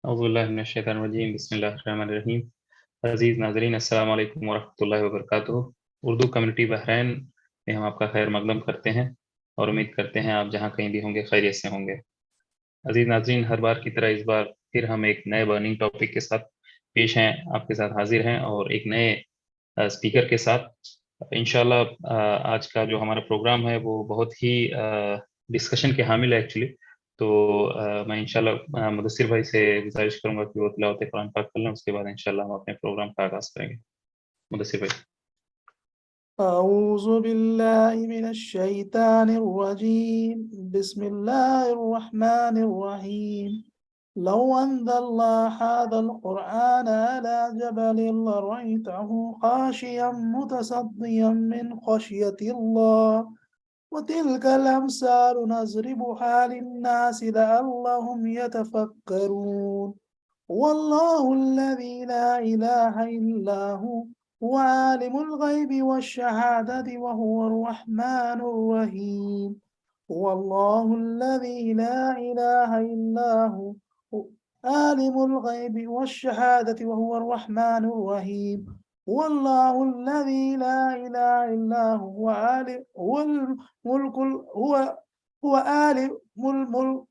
اعوذ باللہ من الشیطان الرجیم بسم اللہ الرحمن الرحیم. عزیز ناظرین السلام علیکم ورحمۃ اللہ وبرکاتہ. اردو کمیونٹی بحرین میں ہم آپ کا خیر مقدم کرتے ہیں اور امید کرتے ہیں آپ جہاں کہیں بھی ہوں گے خیریت سے ہوں گے. عزیز ناظرین، ہر بار کی طرح اس بار پھر ہم ایک نئے برننگ ٹاپک کے ساتھ پیش ہیں، آپ کے ساتھ حاضر ہیں اور ایک نئے اسپیکر کے ساتھ. انشاءاللہ آج کا جو ہمارا پروگرام ہے وہ بہت ہی ڈسکشن کے حامل ہے ایکچولی. تو میں انشاءاللہ مدثر بھائی سے گزارش کروں گا کہ وہ تلاوت قرآن پاک کر لیں، اس کے بعد انشاءاللہ ہم اپنے پروگرام کا آغاز کریں گے. مدثر بھائی. أعوذ بالله من الشيطان الرجيم بسم الله الرحمن الرحيم لو أنزلنا هذا القرآن على جبل لرأيته خاشعا متصديا من خشية الله وتلك الأمثال نضربها للناس لعلهم يتفكرون والله الذي لا إله إلا هو عالم الغيب والشهادة وهو الرحمن الرحيم والله الذي لا إله إلا هو عالم الغيب والشهادة وهو الرحمن الرحيم والله الذي لا إله إلا هو عالم هو الملك هو عالم الملك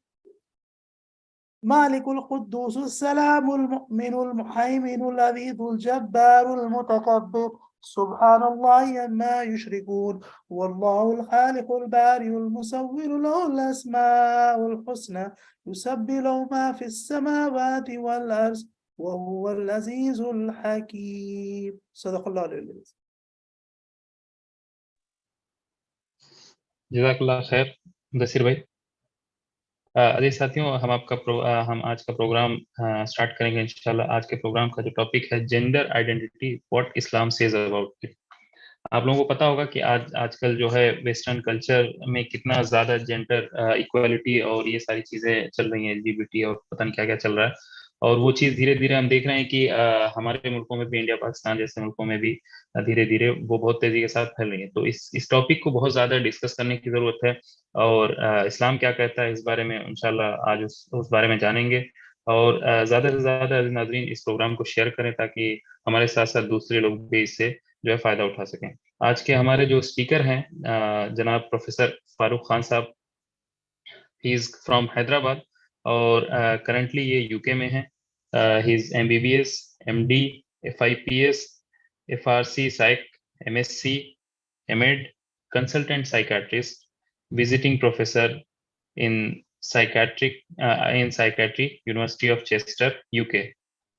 مالك القدوس السلام المؤمن المهيمن العزيز الجبار المتكبر سبحان الله عما يشركون والله الخالق البارئ المصور له الأسماء الحسنى يسبح له ما في السماوات والأرض وهو العزيز الحكيم صدق الله العظيم. جزاک اللہ خیر مدثر بھائی. عزیز ساتھیوں، ہم آج کا پروگرام سٹارٹ کریں گے انشاءاللہ. آج کے پروگرام کا جو ٹاپک ہے gender identity, what Islam says about it. آپ لوگوں کو پتا ہوگا کہ آج کل جو ہے ویسٹرن کلچر میں کتنا زیادہ جینڈر ایکوالٹی اور یہ ساری چیزیں چل رہی ہیں، LGBT اور پتہ نہیں کیا کیا چل رہا ہے. اور وہ چیز دھیرے دھیرے ہم دیکھ رہے ہیں کہ ہمارے ملکوں میں بھی، انڈیا پاکستان جیسے ملکوں میں بھی دھیرے دھیرے وہ بہت تیزی کے ساتھ پھیل رہی ہے. تو اس ٹاپک کو بہت زیادہ ڈسکس کرنے کی ضرورت ہے، اور اسلام کیا کہتا ہے اس بارے میں انشاءاللہ آج اس بارے میں جانیں گے. اور زیادہ سے زیادہ ناظرین اس پروگرام کو شیئر کریں تاکہ ہمارے ساتھ ساتھ دوسرے لوگ بھی اس سے جو ہے فائدہ اٹھا سکیں. آج کے ہمارے جو اسپیکر ہیں جناب پروفیسر فاروق خان صاحب، ہی از فرام حیدرآباد اور کرنٹلی یہ UK میں ہیں. ہی از MBBS MD FIPS FRC Psych MSc MEd consultant psychiatrist visiting professor in psychiatry University of Chester UK.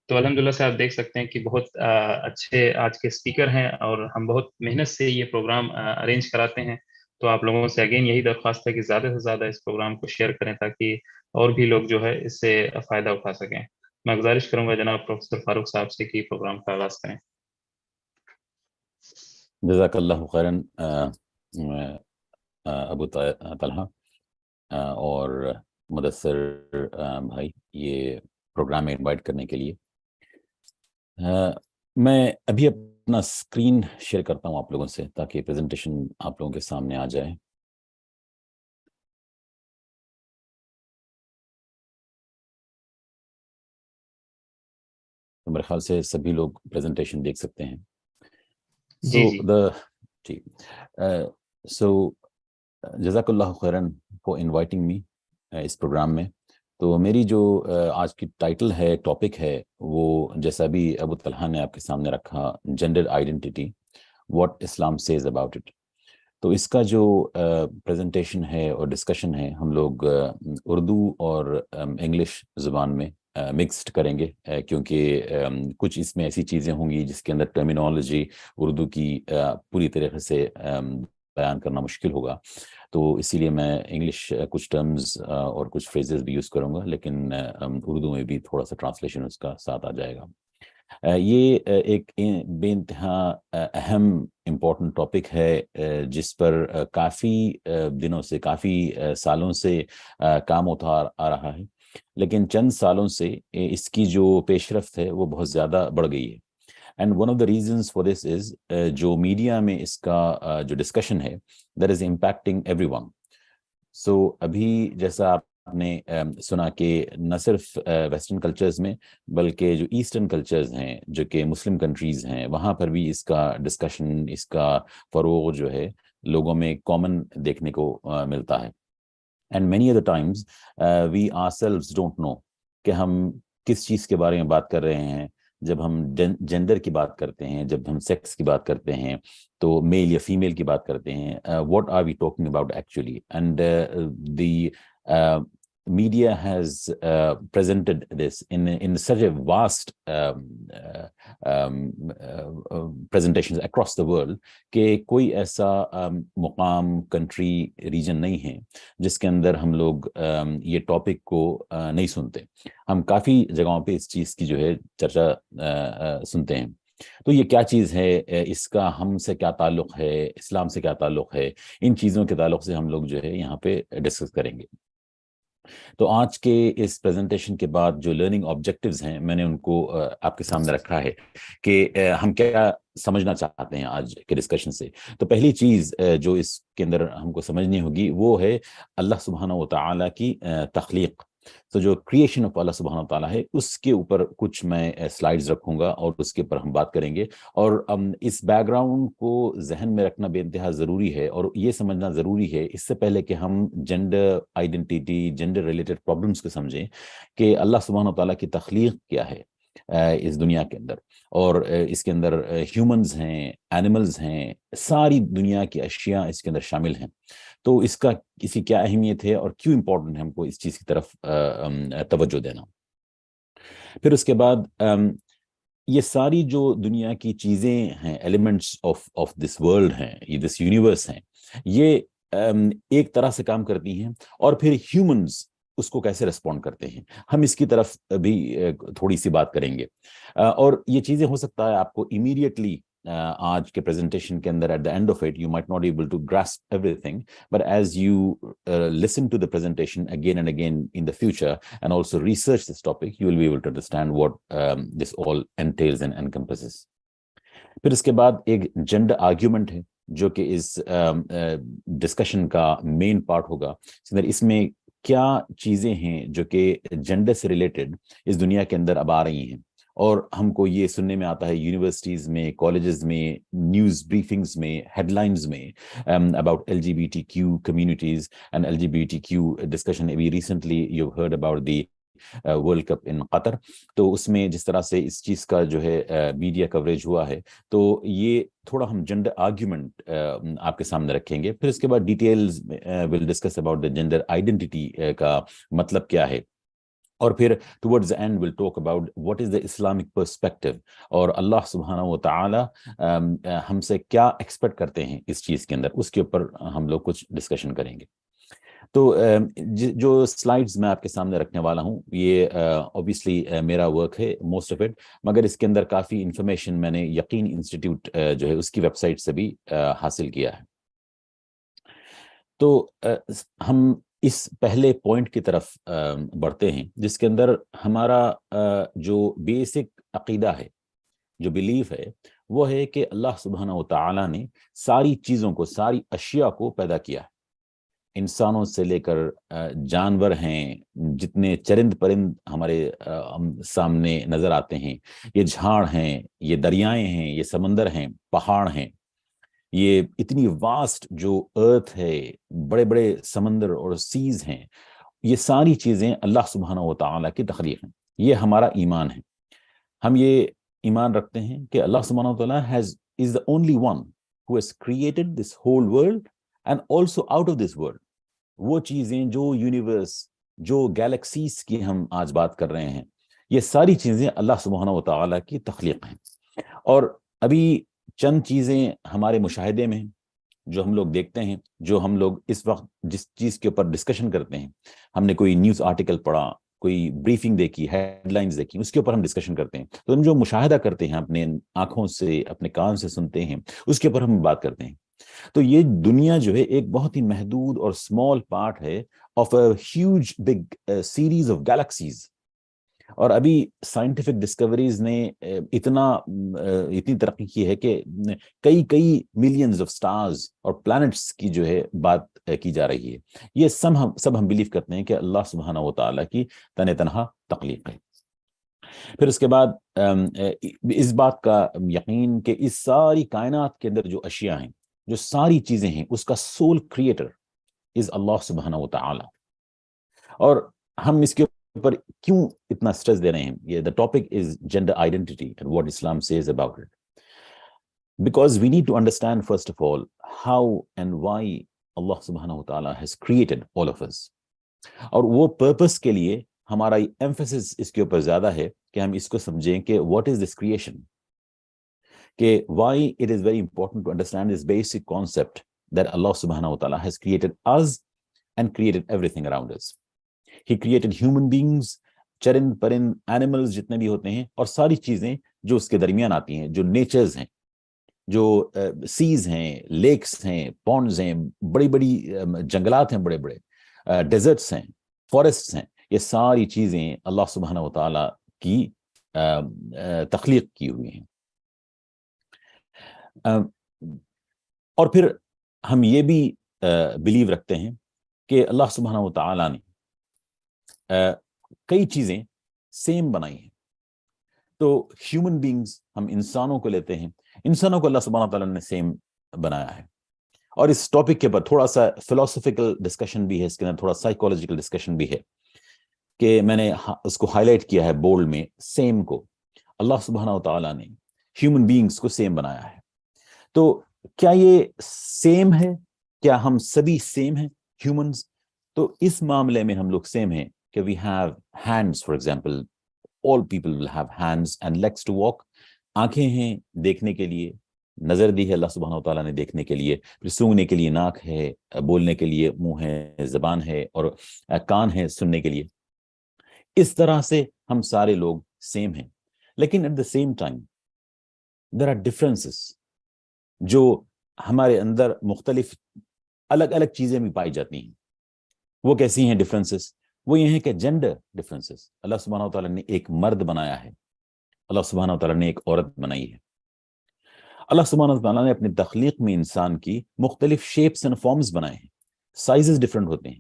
تو الحمدللہ سے آپ دیکھ سکتے ہیں کہ بہت اچھے آج کے اسپیکر ہیں اور ہم بہت محنت سے یہ پروگرام ارینج کراتے ہیں. تو آپ لوگوں سے اگین یہی درخواست ہے کہ زیادہ سے زیادہ اس پروگرام کو شیئر کریں تاکہ اور بھی لوگ جو ہے اس سے فائدہ اٹھا سکیں. میں گزارش کروں گا جناب پروفیسر فاروق صاحب سے کہ پروگرام کا آغاز کریں. جزاک اللہ خیراً ابو طلحہ اور مدثر بھائی، یہ پروگرام میں انوائٹ کرنے کے لیے. میں ابھی اپنا اسکرین شیئر کرتا ہوں آپ لوگوں سے تاکہ پریزنٹیشن آپ لوگوں کے سامنے آ جائے. تو میرے خیال سے سبھی لوگ پریزنٹیشن دیکھ سکتے ہیں. سو جزاک اللہ خیراً فار انوائٹنگ می اس پروگرام میں. تو میری جو آج کی ٹائٹل ہے، ٹاپک ہے، وہ جیسا بھی ابو طلحہ نے آپ کے سامنے رکھا، gender identity, what Islam says about it. تو اس کا جو پریزنٹیشن ہے اور ڈسکشن ہے، ہم لوگ اردو اور انگلش زبان میں مکسڈ کریں گے، کیونکہ کچھ اس میں ایسی چیزیں ہوں گی جس کے اندر ٹرمینالوجی اردو کی پوری طریقے سے بیان کرنا مشکل ہوگا. تو اسی لیے میں انگلش کچھ ٹرمز اور کچھ فریزز بھی یوز کروں گا، لیکن اردو میں بھی تھوڑا سا ٹرانسلیشن اس کا ساتھ آ جائے گا. یہ ایک بے انتہا اہم امپورٹنٹ ٹاپک ہے جس پر کافی دنوں سے، کافی سالوں سے کام ہوتا آ رہا ہے، لیکن چند سالوں سے اس کی جو پیش رفت ہے وہ بہت زیادہ بڑھ گئی ہے. And one of the reasons for this is جو میڈیا میں اس کا جو ڈسکشن ہے، that is impacting everyone. So ابھی جیسا آپ نے سنا کہ نہ صرف ویسٹرن کلچرز میں بلکہ جو ایسٹرن کلچرز ہیں جو کہ مسلم کنٹریز ہیں وہاں پر بھی اس کا ڈسکشن، اس کا فروغ جو ہے لوگوں میں کامن دیکھنے کو ملتا ہے. And many other times we are ourselves don't know کہ ہم کس چیز کے بارے میں بات کر رہے ہیں. جب ہم جینڈر کی بات کرتے ہیں، جب ہم سیکس کی بات کرتے ہیں تو میل یا فیمیل کی بات کرتے ہیں، what are we talking about actually. And the media has presented this in such a vast presentations across the world کہ کوئی ایسا مقام، کنٹری، ریجن نہیں ہے جس کے اندر ہم لوگ یہ ٹاپک کو نہیں سنتے. ہم کافی جگہوں پہ اس چیز کی جو ہے چرچا سنتے ہیں. تو یہ کیا چیز ہے، اس کا ہم سے کیا تعلق ہے، اسلام سے کیا تعلق ہے، ان چیزوں کے تعلق سے ہم لوگ جو ہے یہاں پہ ڈسکس کریں گے. تو آج کے اس پریزنٹیشن کے بعد جو لرننگ آبجیکٹیوز ہیں میں نے ان کو آپ کے سامنے رکھا ہے کہ ہم کیا سمجھنا چاہتے ہیں آج کے ڈسکشن سے. تو پہلی چیز جو اس کے اندر ہم کو سمجھنی ہوگی وہ ہے اللہ سبحانہ و تعالیٰ کی تخلیق. تو جو کریشن آف اللہ سبحانہ و تعالیٰ ہے اس کے اوپر کچھ میں سلائیڈز رکھوں گا اور اس کے اوپر ہم بات کریں گے. اور اس بیک گراؤنڈ کو ذہن میں رکھنا بے انتہا ضروری ہے اور یہ سمجھنا ضروری ہے اس سے پہلے کہ ہم gender identity, gender related problems کو سمجھیں کہ اللہ سبحانہ و تعالیٰ کی تخلیق کیا ہے اس دنیا کے اندر. اور اس کے اندر ہیومنز ہیں، اینیملز ہیں، ساری دنیا کی اشیاء اس کے اندر شامل ہیں. تو اس کی کیا اہمیت ہے اور کیوں امپورٹنٹ ہے ہم کو اس چیز کی طرف توجہ دینا. پھر اس کے بعد یہ ساری جو دنیا کی چیزیں ہیں، ایلیمنٹس آف دس ورلڈ ہیں، یہ دس یونیورس ہیں، یہ ایک طرح سے کام کرتی ہیں اور پھر ہیومنز اس کو کیسے ریسپونڈ کرتے ہیں، ہم اس کی طرف بھی تھوڑی سی بات کریں گے. اور یہ چیزیں ہو سکتا ہے آپ کو امیڈیٹلی آج کے پریزنٹیشن کے اندر at the end of it you might not able to grasp everything, but as you listen to the presentation again and again in the future and also research this topic, you will be able to understand what this all entails and encompasses. پھر اس کے بعد ایک gender argument ہے جو کہ اس discussion کا main part ہوگا. اس میں کیا چیزیں ہیں جو کہ جینڈر سے ریلیٹڈ اس دنیا کے اندر اب آ رہی ہیں اور ہم کو یہ سننے میں آتا ہے یونیورسٹیز میں، کالجز میں، نیوز بریفنگز میں، ہیڈ لائنز میں about LGBTQ communities and LGBTQ discussion. Maybe recently you've heard about the World Cup in Qatar. تو اس میں جس طرح سے اس چیز کا جو ہے میڈیا کوریج ہوا ہے تو یہ تھوڑا ہم جینڈر آرگیومنٹ آپ کے سامنے رکھیں گے. پھر اس کے بعد details will discuss about the gender identity کا مطلب کیا ہے. اور پھر towards the end we'll talk about what is the Islamic perspective اور اللہ سبحانہ و تعالی ہم سے کیا ایکسپیکٹ کرتے ہیں اس چیز کے اندر، اس کے اوپر ہم لوگ کچھ ڈسکشن کریں گے. تو جو سلائیڈز میں آپ کے سامنے رکھنے والا ہوں یہ obviously میرا ورک ہے موسٹ آف اٹ، مگر اس کے اندر کافی انفارمیشن میں نے یقین انسٹیٹیوٹ جو ہے اس کی ویب سائٹ سے بھی حاصل کیا ہے. تو ہم اس پہلے پوائنٹ کی طرف بڑھتے ہیں جس کے اندر ہمارا جو بیسک عقیدہ ہے، جو بلیف ہے، وہ ہے کہ اللہ سبحانہ و تعالیٰ نے ساری چیزوں کو، ساری اشیاء کو پیدا کیا ہے. انسانوں سے لے کر جانور ہیں، جتنے چرند پرند ہمارے سامنے نظر آتے ہیں، یہ جھاڑ ہیں، یہ دریائیں ہیں، یہ سمندر ہیں، پہاڑ ہیں، یہ اتنی واسٹ جو ارتھ ہے، بڑے بڑے سمندر اور سیز ہیں، یہ ساری چیزیں اللہ سبحانہ و تعالیٰ کی تخلیق ہیں. یہ ہمارا ایمان ہے. ہم یہ ایمان رکھتے ہیں کہ اللہ سبحانہ و تعالیٰ is the only one who has created this whole world and also out of this world. وہ چیزیں جو یونیورس، جو گیلیکسیز کی ہم آج بات کر رہے ہیں، یہ ساری چیزیں اللہ سبحانہ و تعالیٰ کی تخلیق ہیں. اور ابھی چند چیزیں ہمارے مشاہدے میں جو ہم لوگ دیکھتے ہیں، جو ہم لوگ اس وقت جس چیز کے اوپر ڈسکشن کرتے ہیں، ہم نے کوئی نیوز آرٹیکل پڑھا، کوئی بریفنگ دیکھی، ہیڈ لائنز دیکھی، اس کے اوپر ہم ڈسکشن کرتے ہیں. تو ہم جو مشاہدہ کرتے ہیں، اپنے آنکھوں سے، اپنے کان سے سنتے ہیں، اس کے اوپر ہم بات کرتے ہیں. تو یہ دنیا جو ہے ایک بہت ہی محدود اور اسمال پارٹ ہے of a huge big series of galaxies. اور ابھی سائنٹیفک ڈسکوریز نے اتنی ترقی کی ہے کہ کئی ملینز آف سٹارز اور پلانٹس کی جو ہے بات کی جا رہی ہے. یہ سب ہم بلیو کرتے ہیں کہ اللہ سبحانہ و تعالیٰ کی تنہا تخلیق ہے. پھر اس کے بعد اس بات کا یقین کہ اس ساری کائنات کے اندر جو اشیاء ہیں، جو ساری چیزیں ہیں، اس کا سول کریٹر از اللہ سبحانہ و تعالی. اور ہم اس کے اوپر کیوں اتنا سٹریس دے رہے ہیں؟ یہ the topic is gender identity and what Islam says about it. Because we need to understand first of all how and why Allah subhanahu wa ta'ala has created all of us. اور وہ purpose کے لیے ہمارا emphasis اس کے اوپر زیادہ ہے کہ ہم اس کو سمجھیں کہ what is this creation, کہ why it is very important to understand this basic concept that Allah subhanahu wa ta'ala has created us and created everything around us. He created human beings, چرند پرند animals جتنے بھی ہوتے ہیں، اور ساری چیزیں جو اس کے درمیان آتی ہیں، جو نیچرز ہیں، جو سیز ہیں، لیکس ہیں، پونڈز ہیں، بڑی بڑی جنگلات ہیں، بڑے بڑے ڈیزرٹس ہیں، فارسٹس ہیں، یہ ساری چیزیں اللہ سبحانہ و تعالیٰ کی تخلیق کی ہوئی ہیں. اور پھر ہم یہ بھی بلیو رکھتے ہیں کہ اللہ سبحانہ و تعالیٰ نے کئی چیزیں سیم بنائی ہیں. تو ہیومن بینگز، ہم انسانوں کو لیتے ہیں، انسانوں کو اللہ سبحانہ تعالیٰ نے سیم بنایا ہے. اور اس ٹاپک کے اوپر تھوڑا سا فلسفیکل ڈسکشن بھی ہے، اس کے اندر تھوڑا سائیکولوجیکل ڈسکشن بھی ہے، کہ میں نے اس کو ہائی لائٹ کیا ہے بولڈ میں. سیم کو اللہ سبحانہ تعالیٰ نے ہیومن بینگز کو سیم بنایا ہے. تو کیا یہ سیم ہے؟ کیا ہم سبھی سیم ہیں ہیومنز؟ تو اس معاملے میں ہم لوگ سیم ہیں کہ we have hands, for example. All people will have hands and legs to walk. آنکھیں ہیں دیکھنے کے لیے، نظر دی ہے اللہ سبحانہ و تعالیٰ نے دیکھنے کے لیے، پھر سونگنے کے لیے ناک ہے، بولنے کے لیے منہ ہے، زبان ہے، اور کان ہے سننے کے لیے. اس طرح سے ہم سارے لوگ سیم ہیں. لیکن at the same time there are differences جو ہمارے اندر مختلف الگ الگ چیزیں بھی پائی جاتی ہیں. وہ کیسی ہیں ڈفرینسز؟ وہ یہ ہیں کہ جینڈر ڈفرینسز. اللہ سبحانہ وتعالیٰ نے ایک مرد بنایا ہے، اللہ سبحانہ وتعالیٰ نے ایک عورت بنائی ہے. اللہ سبحانہ وتعالیٰ نے اپنی تخلیق میں انسان کی مختلف شیپس اینڈ فارمز بنائے ہیں. سائزز ڈفرینٹ ہوتے ہیں.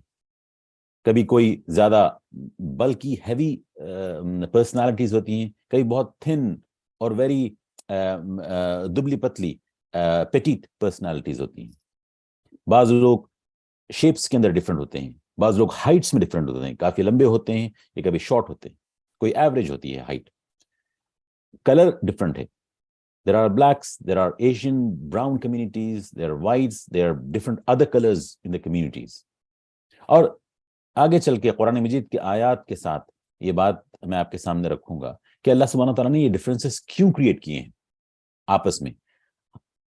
کبھی کوئی زیادہ بلکی ہیوی پرسنالٹیز ہوتی ہیں، کبھی بہت تھن اور ویری دبلی پتلی پیٹیٹ پرسنالٹیز ہوتی ہیں. بعض لوگ شیپس کے اندر ڈفرینٹ ہوتے ہیں، بعض لوگ ہائٹس میں ڈفرینٹ ہوتے ہیں، کافی لمبے ہوتے ہیں یا کبھی شارٹ ہوتے ہیں، کوئی ایوریج ہوتی ہے ہائٹ. کلر ڈفرینٹ ہے. There are blacks, there are Asian brown communities, there are whites, there are different other colors in the communities. اور آگے چل کے قرآن مجید کے آیات کے ساتھ یہ بات میں آپ کے سامنے رکھوں گا کہ اللہ سبحانہ تعالیٰ نے یہ ڈفرینسز کیوں کریٹ کیے ہیں آپس میں.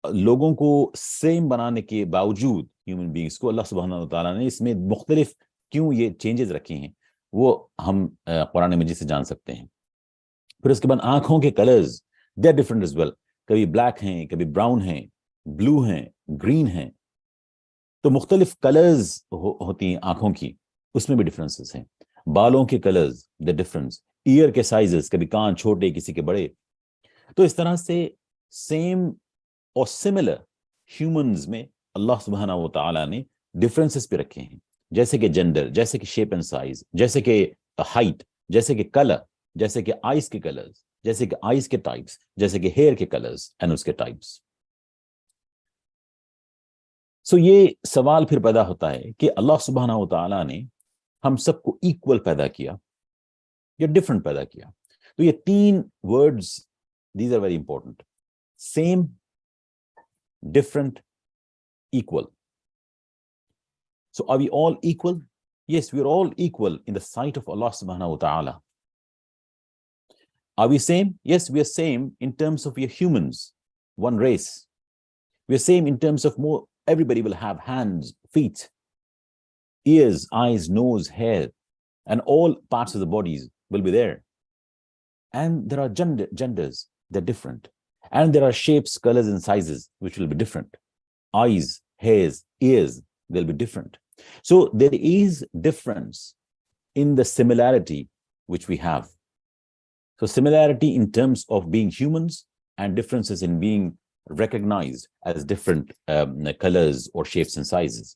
لوگوں کو سیم بنانے کے باوجود ہیومن بینگز کو اللہ سبحانہ تعالیٰ نے اس میں مختلف کیوں یہ چینجز رکھے ہیں، وہ ہم قرآن مجید سے جان سکتے ہیں. پھر اس کے بعد آنکھوں کے colours they are different as well. کبھی بلیک ہیں، کبھی براؤن ہیں، بلو ہیں، گرین ہیں. تو مختلف کلرز ہوتی ہیں آنکھوں کی، اس میں بھی ڈفرینسز ہیں. بالوں کے کلرز the difference. ایئر کے سائزز، کبھی کان چھوٹے کسی کے بڑے. تو اس طرح سے سیم اور سملر ہیومنز میں اللہ سبحانہ و تعالیٰ نے ڈفرینسز پہ رکھے ہیں، جیسے کہ جینڈر، جیسے کہ شیپ اینڈ سائز، جیسے کہ ہائٹ، جیسے کہ کلر، جیسے کہ آئز کے کلرز، جیسے کہ آئز کے ٹائپس، جیسے کہ ہیئر کے کلرز اینڈ اس کے ٹائپس. سو یہ سوال پھر پیدا ہوتا ہے کہ اللہ سبحانہ و تعالیٰ نے ہم سب کو ایکول پیدا کیا یا ڈفرنٹ پیدا کیا؟ تو یہ تین words these are very important: same, different, equal. So are we all equal? Yes, we are all equal in the sight of Allah subhanahu wa ta'ala. Are we same? Yes, we are same in terms of we are humans, one race. We are same in terms of more, everybody will have hands, feet, ears, eyes, nose, hair, and all parts of the bodies will be there. And there are genders, they're different. And there are shapes, colors, and sizes which will be different. Eyes, hairs, ears, they'll be different. So there is difference in the similarity which we have. So similarity in terms of being humans and differences in being recognized as different colors or shapes and sizes.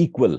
equal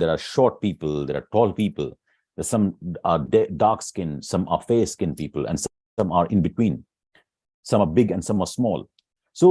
there are short people, there are tall people, some are dark skinned, some are fair skinned people, and some are in between, some are big and some are small. So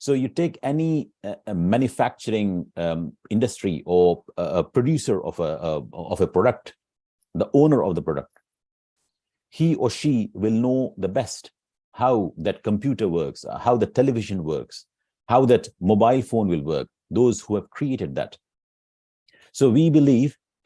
So you take any manufacturing industry or a producer of a product, the owner of the product, he or she will know the best how that computer works, how the television works, how that mobile phone will work, those who have created that. So we believe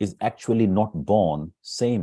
is actually not born same.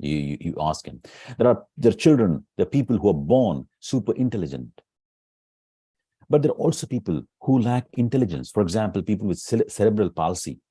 you ask him. There are children, there are people who are born super intelligent, but there are also people who lack intelligence. For example, people with cerebral palsy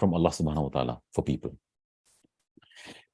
from Allah subhanahu wa ta'ala for people.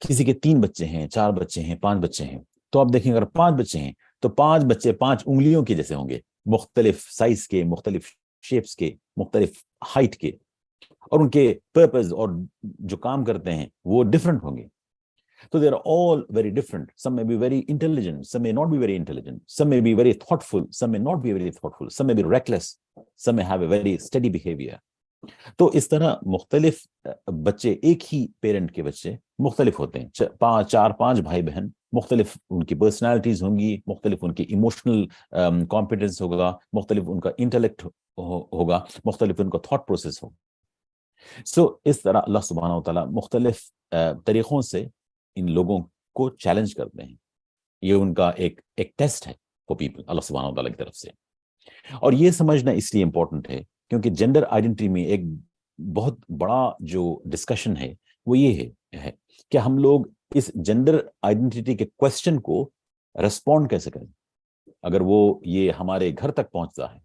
کسی کے 3 بچے ہیں، 4 بچے ہیں، 5 بچے ہیں، تو آپ دیکھیں اگر 5 بچے ہیں تو 5 بچے 5 انگلیوں کے جیسے ہوں گے، مختلف سائز کے، مختلف شیپس کے، مختلف ہائٹ کے، اور ان کے پرپز اور جو کام کرتے ہیں وہ ڈفرنٹ ہوں گے. So they are all very different. Some may be very intelligent, some may not be very intelligent, some may be very thoughtful, some may not be very thoughtful, some may be reckless, some may have a very steady behavior. تو اس طرح مختلف بچے، ایک ہی parent کے بچے مختلف ہوتے ہیں، 4-5 بھائی بہن، مختلف ان کی پرسنالٹیز ہوں گی، مختلف ان کی ایموشنل کمپیٹنس ہوگا، مختلف ان کا انٹلیکٹ ہوگا، مختلف ان کا تھاٹ پروسیس ہوگا. سو اس طرح اللہ سبحانہ وتعالیٰ مختلف طریقوں سے ان لوگوں کو چیلنج کرتے ہیں. یہ ان کا ایک ٹیسٹ ہے فار پیپل اللہ سبحانہ وتعالیٰ کی طرف سے. اور یہ سمجھنا اس لیے امپورٹنٹ ہے کیونکہ جینڈر آئیڈینٹی میں ایک بہت بڑا جو ڈسکشن ہے وہ یہ ہے کہ ہم لوگ اس جینڈر آئیڈینٹی کے کوشچن کو ریسپونڈ کیسے کریں. اگر وہ یہ ہمارے گھر تک پہنچتا ہے،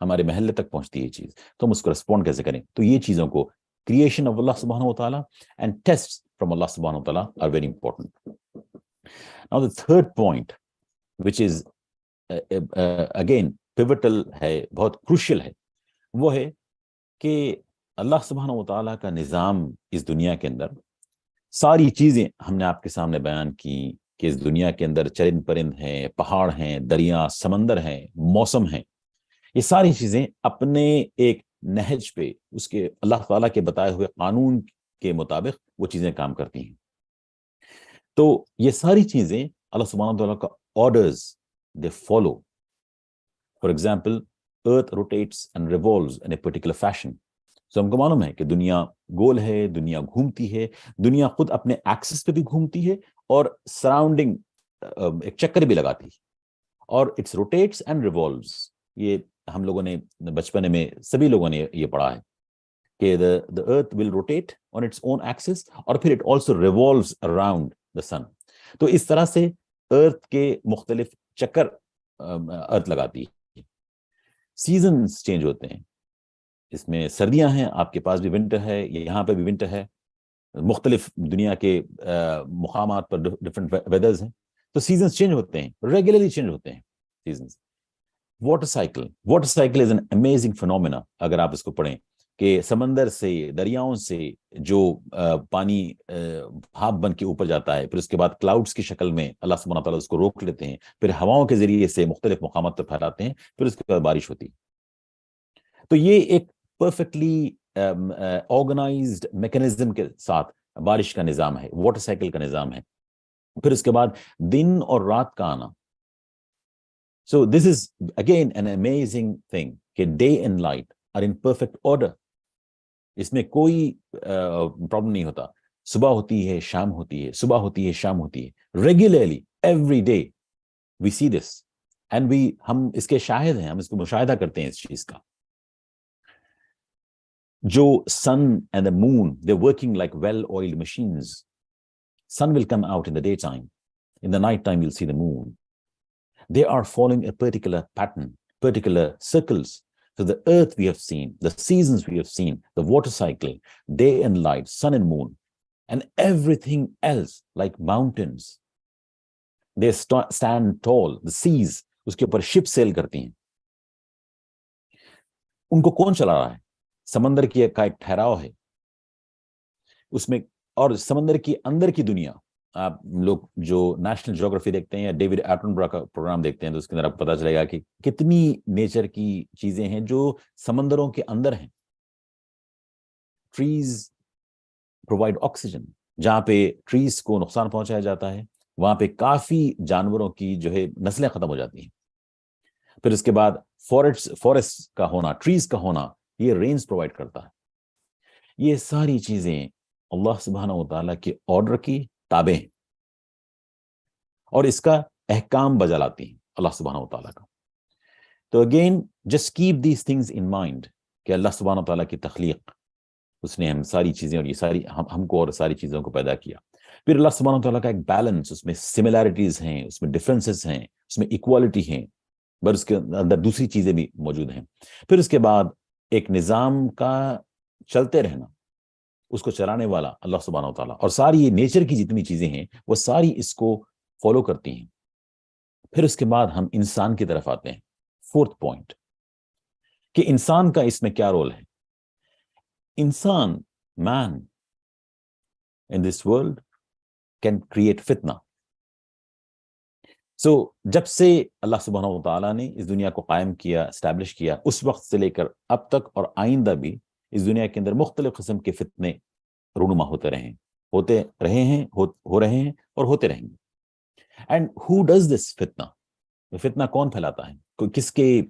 ہمارے محلے تک پہنچتی ہے یہ چیز، تو ہم اس کو ریسپونڈ کیسے کریں. تو یہ چیزوں کو creation of Allah subhanahu wa ta'ala and tests from Allah subhanahu wa ta'ala are very important. Now the third point, which is again pivotal ہے، بہت crucial ہے، وہ ہے کہ اللہ سبحانہ و تعالیٰ کا نظام اس دنیا کے اندر، ساری چیزیں ہم نے آپ کے سامنے بیان کی کہ اس دنیا کے اندر چرند پرند ہیں، پہاڑ ہیں، دریا، سمندر ہیں، موسم ہیں، یہ ساری چیزیں اپنے ایک نہج پہ، اس کے اللہ تعالیٰ کے بتائے ہوئے قانون کے مطابق وہ چیزیں کام کرتی ہیں. تو یہ ساری چیزیں اللہ سبحانہ وتعالیٰ کا orders they follow. For example earth rotates and revolves in a particular fashion. So ہم کو معلوم ہے کہ دنیا گول ہے، دنیا گھومتی ہے، دنیا خود اپنے ایکسس پہ بھی گھومتی ہے اور سراؤنڈنگ ایک چکر بھی لگاتی ہے، اور اٹس روٹیٹس اینڈ ریوالوز. یہ ہم لوگوں نے بچپن میں سبھی لوگوں نے یہ پڑھا ہے کہ the earth will rotate on its own axis اور پھر it also revolves around the sun. تو اس طرح سے ارتھ کے مختلف چکر ارتھ لگاتی ہے. سیزنز چینج ہوتے ہیں، اس میں سردیاں ہیں، آپ کے پاس بھی ونٹر ہے، یہاں پہ بھی ونٹر ہے، مختلف دنیا کے مقامات پر ڈفرینٹ ویدرز ہیں. تو سیزنز چینج ہوتے ہیں، ریگولرلی چینج ہوتے ہیں seasons. Water cycle is an amazing phenomena. اگر آپ اس کو پڑھیں کہ سمندر سے، دریاؤں سے جو پانی بھاپ بن کے اوپر جاتا ہے، پھر اس کے بعد کلاؤڈز کی شکل میں اللہ سبحانہ تعالیٰ اس کو روک لیتے ہیں، پھر ہواؤں کے ذریعے سے مختلف مقامات پر پھیلاتے ہیں، پھر اس کے بعد بارش ہوتی ہے. تو یہ ایک پرفیکٹلی آرگنائزڈ میکینزم کے ساتھ بارش کا نظام ہے، واٹر سائیکل کا نظام ہے. پھر اس کے بعد دن اور رات کا آنا. So this is again an amazing thing کہ day and light are in perfect order. اس میں کوئی پرابلم نہیں ہوتا. صبح ہوتی ہے، شام ہوتی ہے، صبح ہوتی ہے، شام ہوتی ہے. Regularly, every day we see this and ہم اس کے شاہد ہیں، ہم اس کو مشاہدہ کرتے ہیں اس چیز کا. جو sun and the moon, they're working like well-oiled machines. Sun will come out in the daytime. In the night time, you'll see the moon. They are following a particular pattern, particular circles. So the earth we have seen, the seasons we have seen, the water cycle, day and light, sun and moon, and everything else like mountains. They stand tall. The seas, uske upar ship sail karti hain. Unko kaun chala raha hai? سمندر کی کا ایک ٹھہراؤ ہے اس میں، اور سمندر کی اندر کی دنیا. آپ لوگ جو نیشنل جیوگرافی دیکھتے ہیں یا ڈیوڈ ایٹنبرا کا پروگرام دیکھتے ہیں تو اس کے اندر آپ کو پتا چلے گا کہ کتنی نیچر کی چیزیں ہیں جو سمندروں کے اندر ہیں. Trees provide oxygen. جہاں پہ ٹریز کو نقصان پہنچایا جاتا ہے وہاں پہ کافی جانوروں کی جو ہے نسلیں ختم ہو جاتی ہیں. پھر اس کے بعد فورسٹ کا ہونا، ٹریز کا ہونا، یہ رینز پرووائڈ کرتا ہے. یہ ساری چیزیں اللہ سبحانہ و تعالیٰ کے آرڈر کی تابع ہیں اور اس کا احکام بجا لاتی ہیں اللہ سبحانہ و تعالیٰ کا. تو again just keep these things in mind کہ اللہ سبحانہ و تعالیٰ کی تخلیق، اس نے ہم ساری چیزیں اور یہ ساری ہم کو اور ساری چیزوں کو پیدا کیا. پھر اللہ سبحانہ و تعالیٰ کا ایک بیلنس، اس میں سملیرٹیز ہیں، اس میں ڈفرینسز ہیں، اس میں ایکوالٹی ہیں، پر اس کے اندر دوسری چیزیں بھی موجود ہیں. پھر اس کے بعد ایک نظام کا چلتے رہنا. اس کو چلانے والا اللہ سبحانہ و تعالیٰ، اور ساری یہ نیچر کی جتنی چیزیں ہیں وہ ساری اس کو فالو کرتی ہیں۔ پھر اس کے بعد ہم انسان کی طرف آتے ہیں، فورتھ پوائنٹ، کہ انسان کا اس میں کیا رول ہے۔ انسان، مین in this world can create fitna. So جب سے اللہ سبحانہ و تعالیٰ نے اس دنیا کو قائم کیا، اسٹیبلش کیا، اس وقت سے لے کر اب تک اور آئندہ بھی اس دنیا کے اندر مختلف قسم کے فتنے رونما ہوتے رہے ہیں، ہو رہے ہیں اور ہوتے رہیں گے۔ اینڈ who does this فتنہ؟ فتنہ کون پھیلاتا ہے؟ کس کے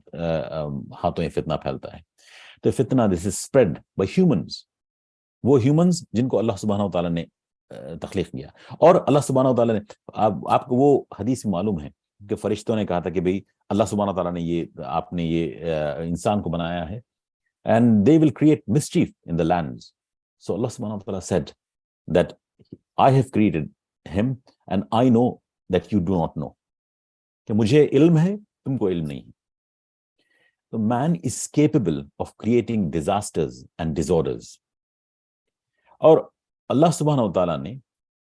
ہاتھوں یہ فتنہ پھیلتا ہے؟ تو فتنہ this is spread by humans، وہ ہیومنز جن کو اللہ سبحانہ و تعالیٰ نے تخلیق کیا۔ اور اللہ سبحانہ و تعالیٰ نے، آپ کو وہ حدیث معلوم ہے کہ فرشتوں نے کہا تھا کہ بھئی اللہ سبحانہ و تعالیٰ نے آپ نے یہ انسان کو بنایا ہے and they will create mischief in the lands. So Allah subhanahu wa ta'ala said that I have created him and I know that you do not know. کہ مجھے علم ہے، تم کو علم نہیں ہے۔ So man is capable of creating disasters and disorders. اور اللہ سبحانہ و تعالیٰ نے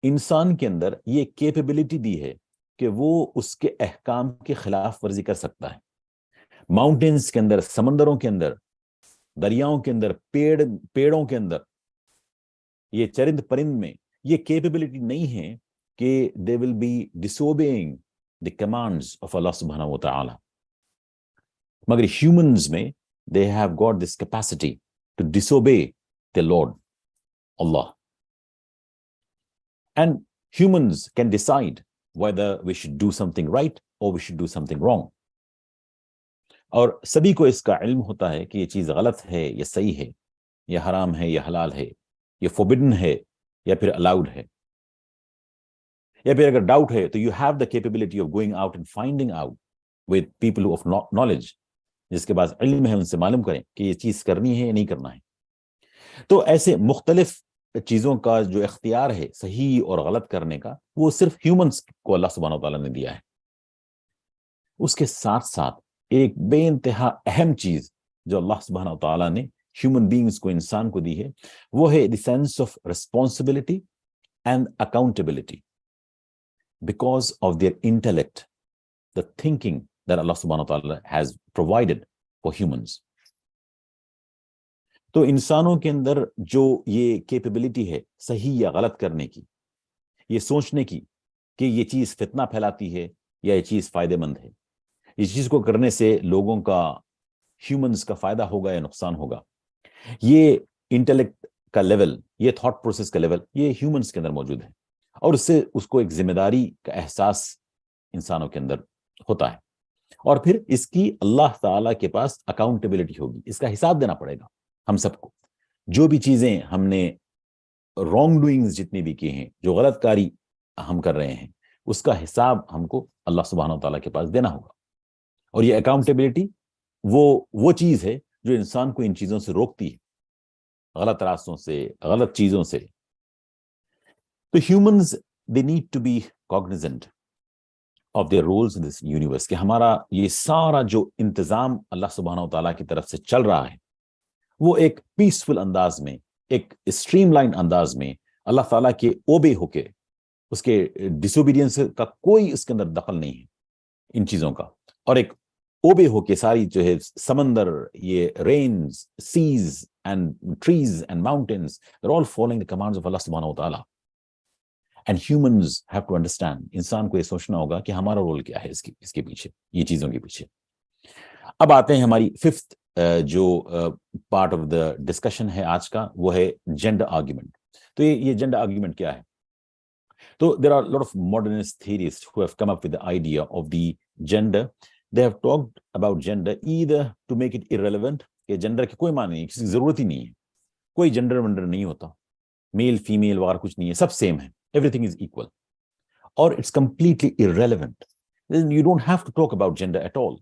انسان کے اندر یہ کیپیبلٹی دی ہے کہ وہ اس کے احکام کی خلاف ورزی کر سکتا ہے۔ ماؤنٹینز کے اندر، سمندروں کے اندر، دریاؤں کے اندر، پیڑوں کے اندر، یہ چرند پرند میں یہ کیپیبلٹی نہیں ہے کہ they will be disobeying the commands of Allah subhanahu wa ta'ala. مگر humans میں they have got this capacity to disobey the Lord Allah. And humans can decide whether we should do something right or we should do something wrong. اور سبھی کو اس کا علم ہوتا ہے کہ یہ چیز غلط ہے یا صحیح ہے، یا حرام ہے یا حلال ہے، یا forbidden ہے یا پھر allowed ہے، یا پھر اگر ڈاؤٹ ہے تو you have the capability of going out and finding out with people of knowledge، جس کے پاس علم ہے ان سے معلوم کریں کہ یہ چیز کرنی ہے یا نہیں کرنا ہے۔ تو ایسے مختلف چیزوں کا جو اختیار ہے صحیح اور غلط کرنے کا، وہ صرف ہیومنز کو اللہ سبحانہ و تعالیٰ نے دیا ہے۔ اس کے ساتھ ساتھ ایک بے انتہا اہم چیز جو اللہ سبحانہ و تعالیٰ نے ہیومن بینگز کو، انسان کو دی ہے، وہ ہے the sense of responsibility and accountability because of their intellect, the thinking that Allah subhanahu wa ta'ala has provided for humans. تو انسانوں کے اندر جو یہ کیپیبلٹی ہے صحیح یا غلط کرنے کی، یہ سوچنے کی کہ یہ چیز فتنہ پھیلاتی ہے یا یہ چیز فائدہ مند ہے، اس چیز کو کرنے سے لوگوں کا، ہیومنز کا فائدہ ہوگا یا نقصان ہوگا، یہ انٹلیکٹ کا لیول، یہ تھاٹ پروسیس کا لیول، یہ ہیومنز کے اندر موجود ہے، اور اس سے اس کو ایک ذمہ داری کا احساس انسانوں کے اندر ہوتا ہے، اور پھر اس کی اللہ تعالیٰ کے پاس اکاؤنٹیبلٹی ہوگی، اس کا حساب دینا پڑے گا ہم سب کو۔ جو بھی چیزیں ہم نے رانگ ڈوئنگز جتنی بھی کی ہیں، جو غلط کاری ہم کر رہے ہیں، اس کا حساب ہم کو اللہ سبحانہ و تعالیٰ کے پاس دینا ہوگا، اور یہ اکاؤنٹیبلٹی وہ چیز ہے جو انسان کو ان چیزوں سے روکتی ہے، غلط راستوں سے، غلط چیزوں سے۔ تو humans they need to be cognizant of their roles in this universe، کہ ہمارا یہ سارا جو انتظام اللہ سبحانہ و تعالیٰ کی طرف سے چل رہا ہے، وہ ایک پیسفل انداز میں، ایک اسٹریم لائن انداز میں، اللہ تعالیٰ کے اوبے ہو کے، اس کے ڈسوبیڈینس کا کوئی اس کے اندر دخل نہیں ہے ان چیزوں کا، اور ایک اوبے ہو کے ساری جو ہے سمندر، یہ rains, seas and trees and mountains, they're all following the commands of Allah سبحانہ و تعالیٰ. And humans have to understand، انسان کو یہ سوچنا ہوگا کہ ہمارا رول کیا ہے اس کے پیچھے، یہ چیزوں کے پیچھے۔ اب آتے ہیں ہماری ففتھ جو پارٹ آف دا ڈسکشن ہے آج کا، وہ ہے جینڈر آرگیومنٹ۔ تو یہ جینڈر آرگیومنٹ کیا ہے؟ تو there are a lot of modernist theorists who have come up with the idea of the gender. They have talked about gender either to make it irrelevant، کہ gender کی کوئی معنی نہیں، کسی کی ضرورت ہی نہیں ہے، کوئی جینڈر ونڈر نہیں ہوتا، میل فیمیل وغیرہ کچھ نہیں ہے، سب سیم ہے، everything is equal، or it's completely irrelevant. Then you don't have to talk about gender at all.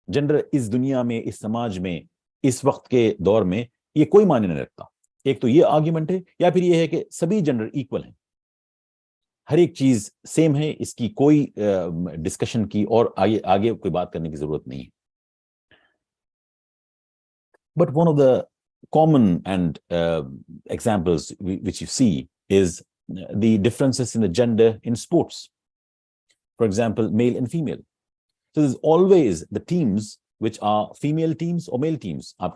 Gender اس دنیا میں، اس سماج میں، اس وقت کے دور میں یہ کوئی معنی نہیں رکھتا۔ ایک تو یہ آرگیومنٹ ہے، یا پھر یہ ہے کہ سبھی جینڈر ایکول ہیں، ہر ایک چیز سیم ہے، اس کی کوئی ڈسکشن کی اور آگے کوئی بات کرنے کی ضرورت نہیں ہے۔ But one of the common and examples which you see is the differences in the gender in sports. For example, male and female. So there's always the teams which are female teams or male teams.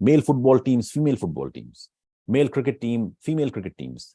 male football teams, female football teams, male cricket team, female cricket teams.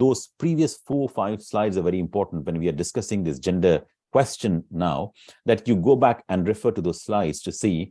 those previous 4-5 slides are very important when we are discussing this gender question now, that you go back and refer to those slides to see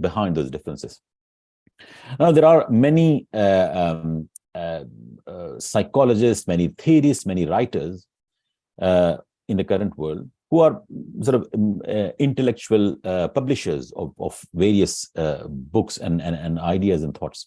behind those differences. Now there are many psychologists, many theorists, many writers in the current world who are sort of intellectual publishers of various books and ideas and thoughts.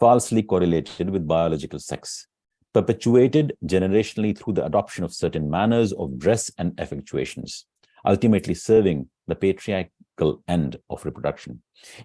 falsely correlated with biological sex, perpetuated generationally through the adoption of certain manners of dress and effectuations, ultimately serving the patriarchal end of reproduction.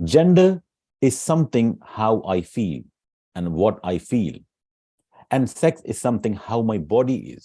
Gender is something how I feel and what I feel, and sex is something how my body is.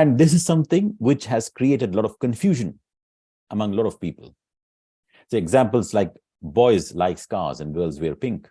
And this is something which has created a lot of confusion among a lot of people. So examples like boys like scars and girls wear pink.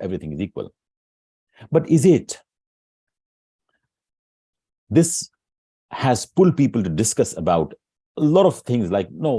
everything is equal. But is it? This has pulled people to discuss about a lot of things like, no,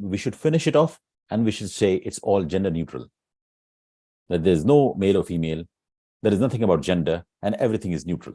we should finish it off and we should say it's all gender neutral. That there's no male or female, there is nothing about gender, and everything is neutral.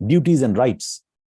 duties and rights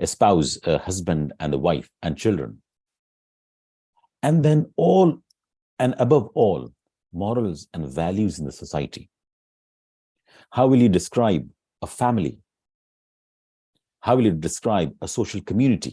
a spouse, a husband and a wife and children, and then all and above all morals and values in the society. How will you describe a family? How will you describe a social community?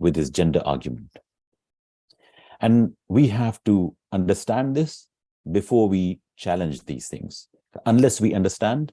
with this gender argument. And we have to understand this before we challenge these things. Unless we understand,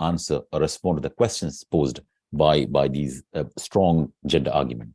answer or respond to the questions posed by these strong gender argument.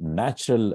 natural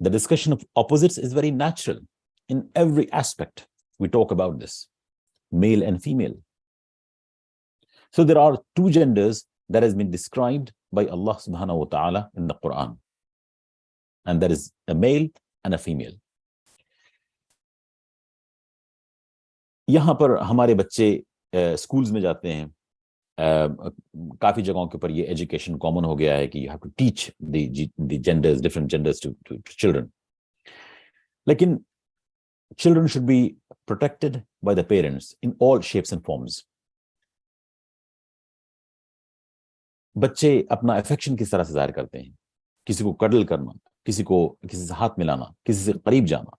the discussion of opposites is very natural. In every aspect, we talk about this, male and female. So there are two genders that has been described by Allah subhanahu wa ta'ala in the Quran. And that is a male and a female. یہاں پر ہمارے بچے schools میں جاتے ہیں, کافی جگہوں کے اوپر یہ ایجوکیشن کامن ہو گیا ہے کہ you have to teach the genders, different genders to children. لیکن children should be protected by the parents in all shapes and forms. بچے اپنا افیکشن کس طرح سے ظاہر کرتے ہیں, کسی کو کڈل کرنا, کسی سے ہاتھ ملانا, کسی سے قریب جانا,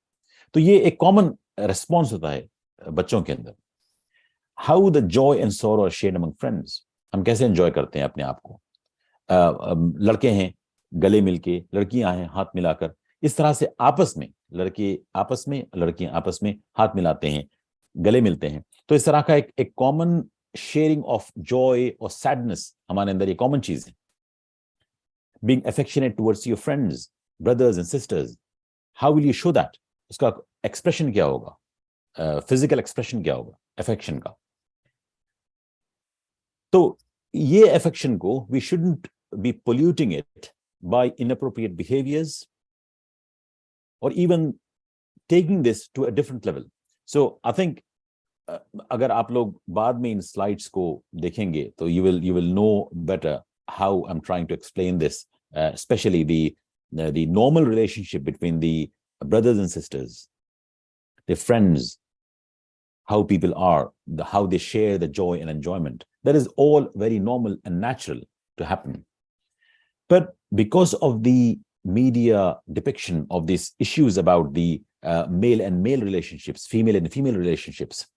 تو یہ ایک کامن ریسپانس ہوتا ہے بچوں کے اندر. How the joy and sorrow are shared among friends, ہم کیسے انجوائے کرتے ہیں اپنے آپ کو. لڑکے ہیں گلے مل کے, لڑکیاں ہیں ہاتھ ملا کر, اس طرح سے آپس میں لڑکے آپس میں, لڑکیاں آپس میں ہاتھ ملاتے ہیں, گلے ملتے ہیں. تو اس طرح کا ایک کامن شیئرنگ آف جوائے اور سیڈنس ہمارے اندر یہ کامن چیز ہے. being affectionate towards your friends, brothers and sisters, how will you show that? اس کا ایکسپریشن کیا ہوگا, فزیکل ایکسپریشن کیا ہوگا افیکشن کا. تو یہ افیکشن کو we shouldn't be polluting it by inappropriate behaviors or even taking this to a different level. So I think اگر آپ لوگ بعد میں ان سلائڈس کو دیکھیں گے تو you will know better how I'm trying to explain this, especially the normal relationship between the brothers and sisters, the friends, how people are, how they share the joy and enjoyment. That is all very normal and natural to happen. But because of the media depiction of these issues about the male and male relationships, female and female relationships,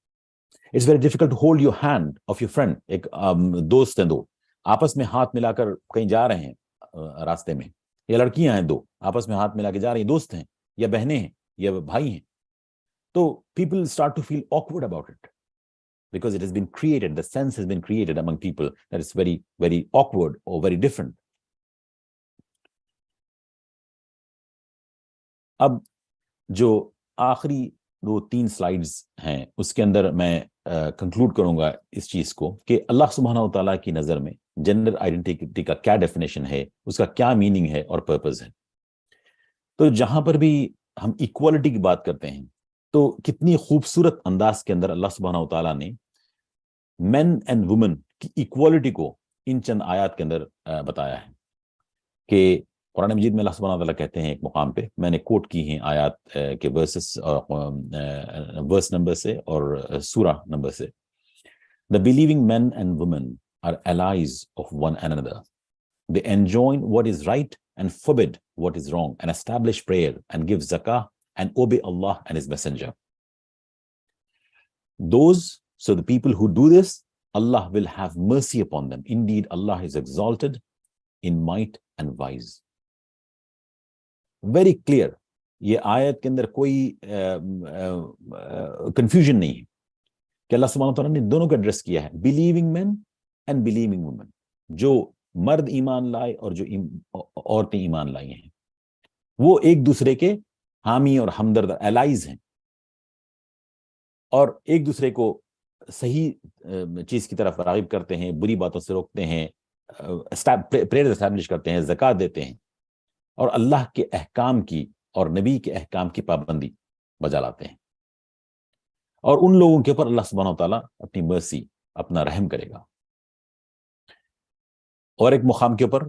it's very difficult to hold your hand of your friend. ایک دوست ہیں دو, آپس میں ہاتھ ملا کر کہیں جا رہے ہیں راستے میں, یا لڑکیاں ہیں دو آپس میں ہاتھ ملا کے جا رہی ہیں, دوست ہیں یا بہنیں ہیں یا بھائی ہیں, تو people start to feel awkward about it because it has been created, the sense has been created among people that it's very, very awkward or very different. اب جو آخری 2-3 سلائیڈز ہیں اس کے اندر میں کنکلوڈ کروں گا اس چیز کو کہ اللہ سبحانہ و تعالیٰ کی نظر میں جینڈر آئیڈینٹی کا کیا ڈیفینیشن ہے, اس کا کیا میننگ ہے اور پرپز ہے. تو جہاں پر بھی ہم ایکوالٹی کی بات کرتے ہیں تو کتنی خوبصورت انداز کے اندر اللہ سبحانہ و تعالیٰ نے مین اینڈ وومن کی ایکوالٹی کو ان چند آیات کے اندر بتایا ہے. کہ قرآن مجید میں اللہ سبحانہ وتعالیٰ کہتے ہیں ایک مقام پہ, میں نے کوٹ کی ہیں آیات کے ورس نمبر سے اور سورہ نمبر سے. The believing men and women are allies of one another. They enjoin what is right and forbid what is wrong, and establish prayer and give zakah and obey Allah and His Messenger. So the people who do this, Allah will have mercy upon them. Indeed, Allah is exalted in might and wise. Very clear, یہ آیت کے اندر کوئی confusion نہیں ہے کہ اللہ سبحانہ وتعالیٰ نے دونوں کو ایڈریس کیا ہے, believing men and believing women. جو مرد ایمان لائے اور جو عورتیں ایمان لائی ہیں وہ ایک دوسرے کے حامی اور ہمدرد الائز ہیں, اور ایک دوسرے کو صحیح چیز کی طرف راغب کرتے ہیں, بری باتوں سے روکتے ہیں, پریئر اسٹیبلش کرتے ہیں, زکوٰۃ دیتے ہیں, اور اللہ کے احکام کی اور نبی کے احکام کی پابندی بجا لاتے ہیں. اور ان لوگوں کے اوپر اللہ سبحانہ و تعالیٰ اپنی مرسی, اپنا رحم کرے گا. اور ایک مقام کے اوپر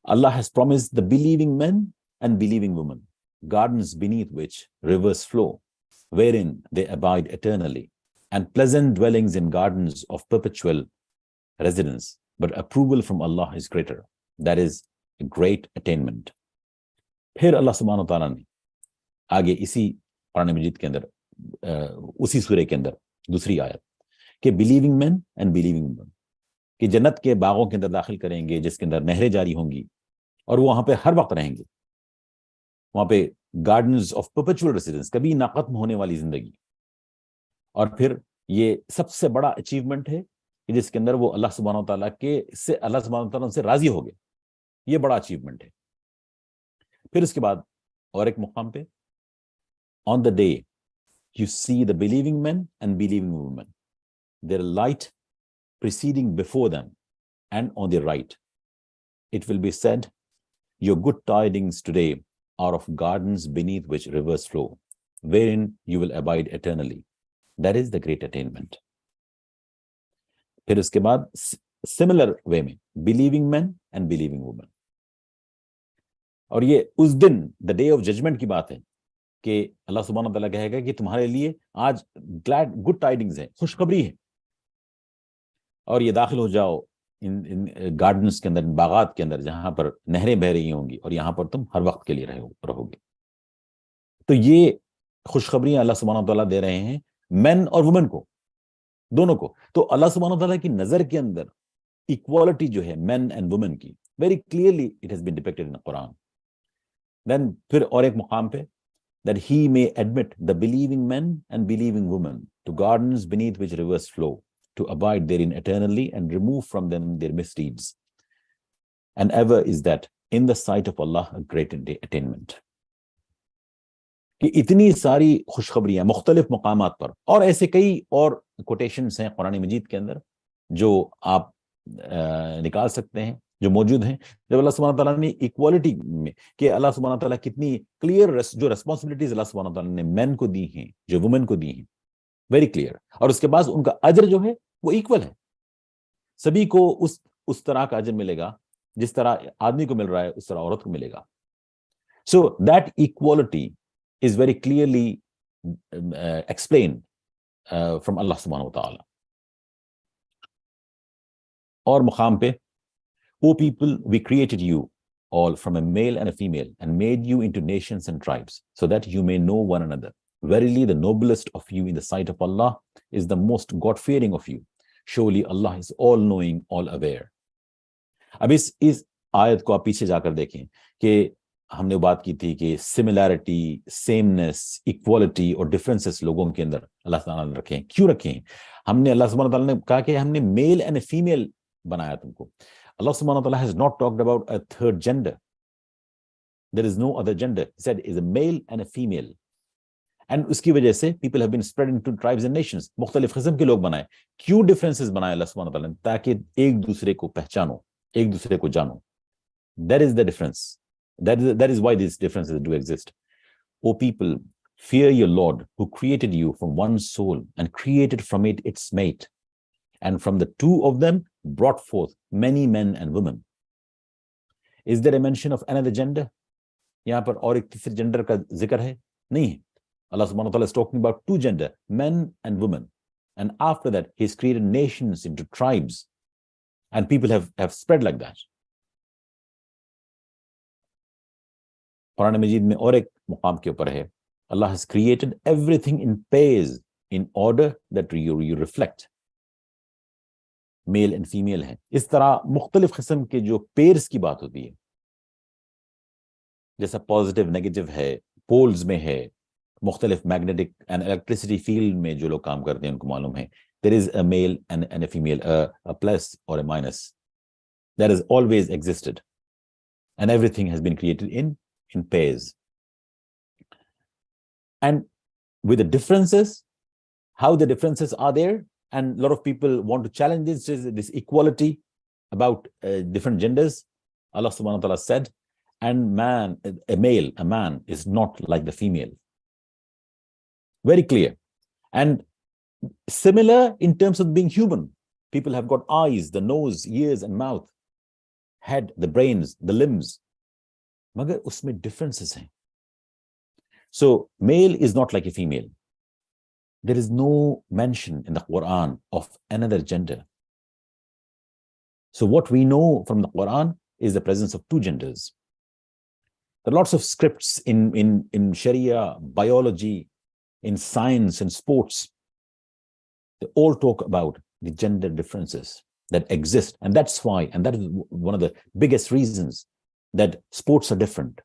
Allah has promised the believing men and believing women gardens beneath which rivers flow, wherein they abide eternally, and pleasant dwellings in gardens of perpetual residence. But approval from Allah is greater. That is a great attainment. پھر اللہ سبحانہ وتعالیٰ نے آگے اسی قرآن مجید کے اندر اسی سورہ کے اندر دوسری آیت کہ believing men and believing women کہ جنت کے باغوں کے اندر داخل کریں گے جس کے اندر نہریں جاری ہوں گی, اور وہ وہاں پہ ہر وقت رہیں گے. وہاں پہ گارڈنز آف پرپیچول ریسیڈنس, کبھی نہ ختم ہونے والی زندگی. اور پھر یہ سب سے بڑا اچیومنٹ ہے کہ جس کے اندر وہ اللہ سبحانہ وتعالیٰ اللہ سبحانہ وتعالیٰ سے راضی ہو گئے. یہ بڑا اچیومنٹ ہے. پھر اس کے بعد اور ایک مقام پہ On the day you see the believing men and believing women, their light preceding before them and on their right, it will be said, your good tidings today are of gardens beneath which rivers flow, wherein you will abide eternally. That is the great attainment. پھر اس کے بعد similar way میں believing men and believing women. اور یہ اس دن the day of judgment کی بات ہے کہ اللہ سبحانہ وتعالیٰ کہے گا کہ تمہارے لیے آج good tidings ہے، خوشخبری ہے، اور یہ داخل ہو جاؤ ان گارڈنز کے اندر، ان باغات کے اندر جہاں پر نہریں بہہ رہی ہوں گی، اور یہاں پر تم ہر وقت کے لیے رہو گے. تو یہ خوشخبریاں اللہ سبحانہ وتعالیٰ دے رہے ہیں مین اور وومن کو، دونوں کو. تو اللہ سبحانہ وتعالیٰ کی نظر کے اندر ایکوالٹی جو ہے مین اینڈ وومن کی، very clearly it has been depicted in Quran. دین پھر اور ایک مقام پہ that he may admit the believing men and believing women to gardens beneath which rivers flow, to abide therein eternally and remove from them their misdeeds. And ever is that in the sight of Allah a great attainment. کہ اتنی ساری خوشخبریاں مختلف مقامات پر، اور ایسے کئی اور quotations ہیں قرآن مجید کے اندر جو آپ نکال سکتے ہیں، جو موجود ہیں، جب اللہ سبحانہ تعالیٰ نے ایکوالٹی میں کہ اللہ سبحانہ تعالیٰ کتنی کلیئر جو ریسپانسبلٹیز اللہ سبحانہ تعالیٰ نے مین کو دی ہیں، جو وومن کو دی ہیں، ویری کلیئر. اور اس کے بعد ان کا اجر جو ہے وہ ایکول ہے، سبھی کو اس طرح کا اجر ملے گا جس طرح آدمی کو مل رہا ہے اس طرح عورت کو ملے گا. So that equality is very clearly explained from Allah subhanahu wa ta'ala. اور مقام پہ O people, we created you all from a male and a female and made you into nations and tribes so that you may know one another. Verily the noblest of you in the sight of Allah is the most God-fearing of you. Surely Allah is all-knowing, all-aware. اب اس آیت کو آپ پیچھے جا کر دیکھیں کہ ہم نے بات کی تھی کہ سملیرٹی، سیمنس، ایکوالٹی اور ڈفرینسز لوگوں کے اندر اللہ تعالیٰ نے رکھے ہیں. کیوں رکھے ہیں؟ ہم نے اللہ سبحانہ تعالیٰ نے کہا کہ ہم نے میل اینڈ فیمیل بنایا تم کو. Allah subhanahu wa ta'ala has not talked about a third gender. There is no other gender. He said is a male and a female. And اس کی وجہ سے people have been spread into tribes and nations. مختلف قسم کے لوگ بنائے. کیوں differences بنائے اللہ سبحانہ تعالیٰ نے؟ تاکہ ایک دوسرے کو پہچانو، ایک دوسرے کو جانو. That is the difference. That is why these differences do exist. O people, fear your Lord who created you from one soul and created from it its mate. And from the two of them brought forth many men and women. Is there a mention of another gender? یہاں پر اور ایک تیسرے gender کا ذکر ہے؟ نہیں ہے. Allah subhanahu wa ta'ala is talking about two gender, men and women. And after that, He's created nations into tribes. And people have spread like that. قرآن مجید میں اور ایک مقام کے اوپر ہے Allah has created everything in pairs in order that you reflect. Male and female ہے. اس طرح مختلف قسم کے جو پیئرز کی بات ہوتی ہے، جیسا پازیٹیو نیگیٹو ہے، پولز میں ہے، مختلف میگنیٹک اینڈ الیکٹریسٹی فیلڈ میں جو لوگ کام کرتے ہیں ان کو معلوم ہے there is a male and a female, a plus or a minus. That has always existed. And everything has been created in pairs. And with the differences, how the differences are there, and a lot of people want to challenge this equality about different genders. Allah subhanahu wa ta'ala said, and a man is not like the female. Very clear. And similar in terms of being human. People have got eyes, the nose, ears and mouth, head, the brains, the limbs. Magar usme differences hain. So male is not like a female. There is no mention in the Quran of another gender. So what we know from the Quran is the presence of two genders. There are lots of scripts in Sharia, biology, in science and sports. They all talk about the gender differences that exist. And that's why, and that is one of the biggest reasons that sports are different.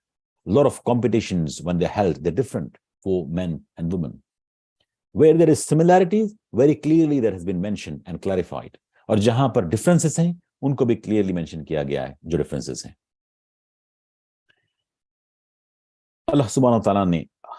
A lot of competitions, when they're held, they're different for men and women. Where there is similarities, very clearly that has been mentioned and clarified. اور جہاں پر differences ہیں ان کو بھی clearly mention کیا گیا ہے جو differences ہیں. اللہ سبحانہ تعالیٰ نے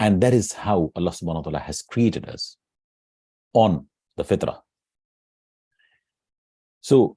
And that is how Allah subhanahu wa ta'ala has created us, on the fitrah. So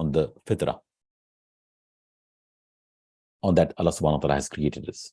on the fitrah, on that Allah subhanahu wa ta'ala has created us.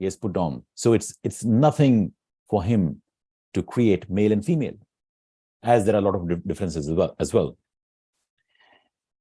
he has put on. So it's nothing for him to create male and female, as there are a lot of differences as well.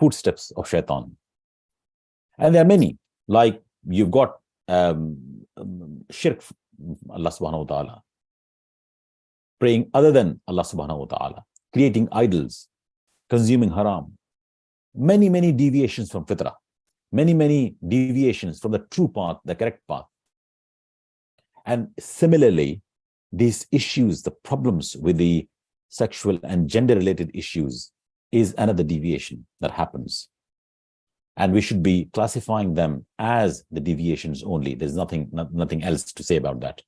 footsteps of shaitan. And there are many, like you've got shirk, Allah subhanahu wa ta'ala, praying other than Allah subhanahu wa ta'ala, creating idols, consuming haram, many deviations from fitrah, many deviations from the true path, the correct path. And similarly, these issues, the problems with the sexual and gender related issues, is another deviation that happens. And we should be classifying them as the deviations only. There's nothing else to say about that.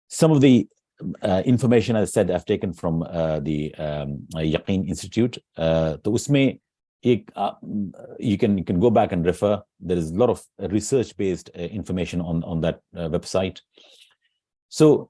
Some of the information, as I said, I've taken from the Yaqeen Institute. So usme you can go back and refer. There is a lot of research-based information on that website. So,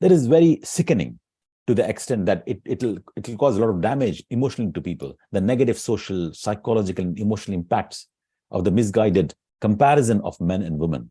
that is very sickening to the extent that it'll cause a lot of damage emotionally to people. The negative social, psychological, and emotional impacts of the misguided comparison of men and women.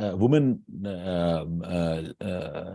women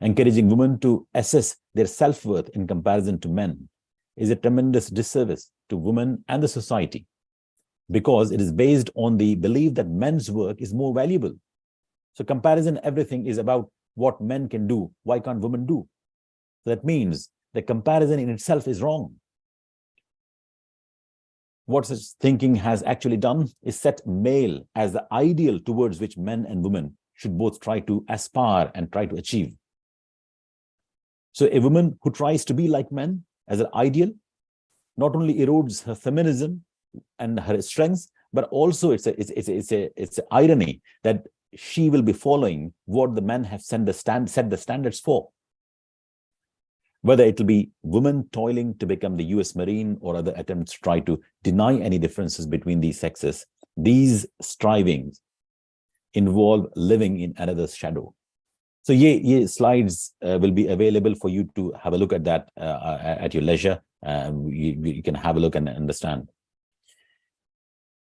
Encouraging women to assess their self-worth in comparison to men is a tremendous disservice to women and the society, because it is based on the belief that men's work is more valuable. So comparison, everything is about what men can do. Why can't women do? So that means the comparison in itself is wrong. What such thinking has actually done is set male as the ideal towards which men and women should both try to aspire and try to achieve. So a woman who tries to be like men as an ideal not only erodes her feminism and her strengths, but also it's an irony that she will be following what the men have set the standards for. Whether it will be women toiling to become the US Marine or other attempts to try to deny any differences between these sexes, these strivings involve living in another's shadow. So ye slides will be available for you to have a look at that at your leisure. You can have a look and understand.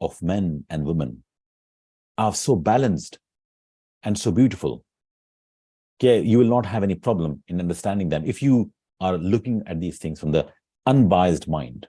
of men and women are so balanced and so beautiful. Okay, you will not have any problem in understanding them if you are looking at these things from the unbiased mind.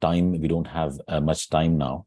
time, we don't have much time now.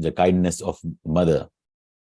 the kindness of mother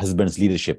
husband's leadership,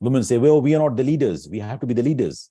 Women say, well, we are not the leaders, we have to be the leaders.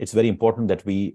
It's very important that we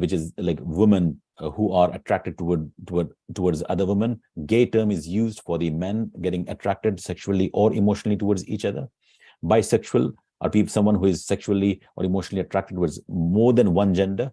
which is like women who are attracted towards other women. Gay term is used for the men getting attracted sexually or emotionally towards each other. Bisexual are someone who is sexually or emotionally attracted towards more than one gender.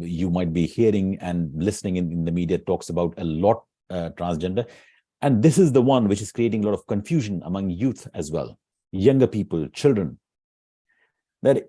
you might be hearing and listening in the media talks about a lot, transgender. And this is the one which is creating a lot of confusion among youth as well, younger people, children. That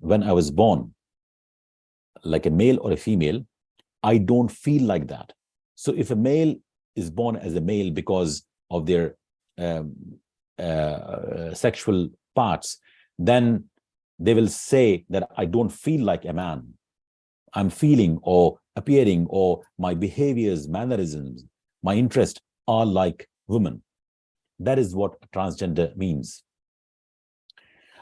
When I was born, like a male or a female, I don't feel like that. So if a male is born as a male because of their sexual parts, then they will say that I don't feel like a man. I'm feeling or appearing, or my behaviors, mannerisms, my interests are like women. That is what transgender means.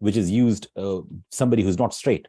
which is used somebody who's not straight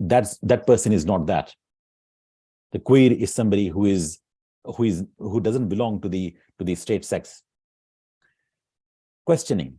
that person is not that. The queer is somebody who doesn't belong to the straight sex. Questioning.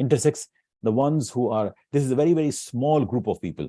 Intersex, the ones who are, this is a very, very small group of people.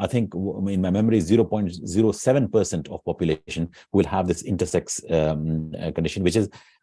I think in my memory 0.07% of population who will have this intersex condition, which is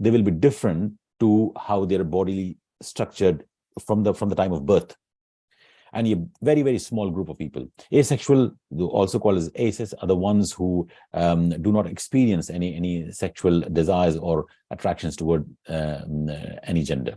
they will be different to how their bodily structured from the time of birth. And a very, very small group of people. Asexual, also called as aces, are the ones who do not experience any sexual desires or attractions toward any gender.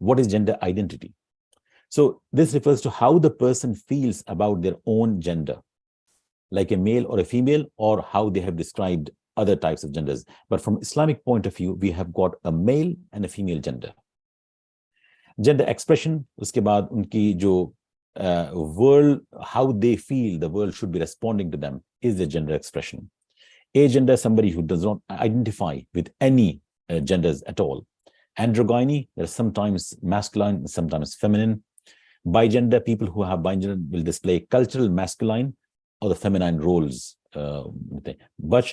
What is gender identity? So this refers to how the person feels about their own gender, like a male or a female, or how they have described other types of genders. But from Islamic point of view, we have got a male and a female gender. Gender expression, uske baad unki jo world, how they feel the world should be responding to them, is the gender expression. Agender, somebody who does not identify with any genders at all. Androgyny, they're sometimes masculine, sometimes feminine. Bigender, people who have bigender will display cultural masculine or the feminine roles. But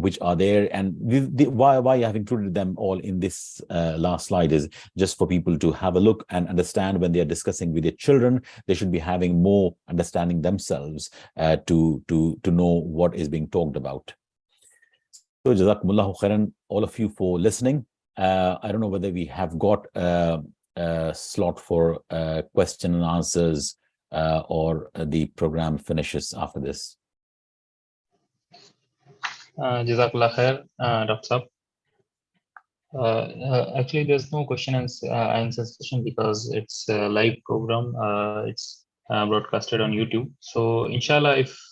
which are there, and why I have included them all in this last slide is just for people to have a look and understand. When they are discussing with their children, they should be having more understanding themselves to know what is being talked about. So jazakumullahu khairan, all of you, for listening. I don't know whether we have got a slot for question and answers or the program finishes after this. Jazakallah khair, Dr. Saab. Actually, there's no question and answer session because it's a live program. It's broadcasted on YouTube. So, inshallah, if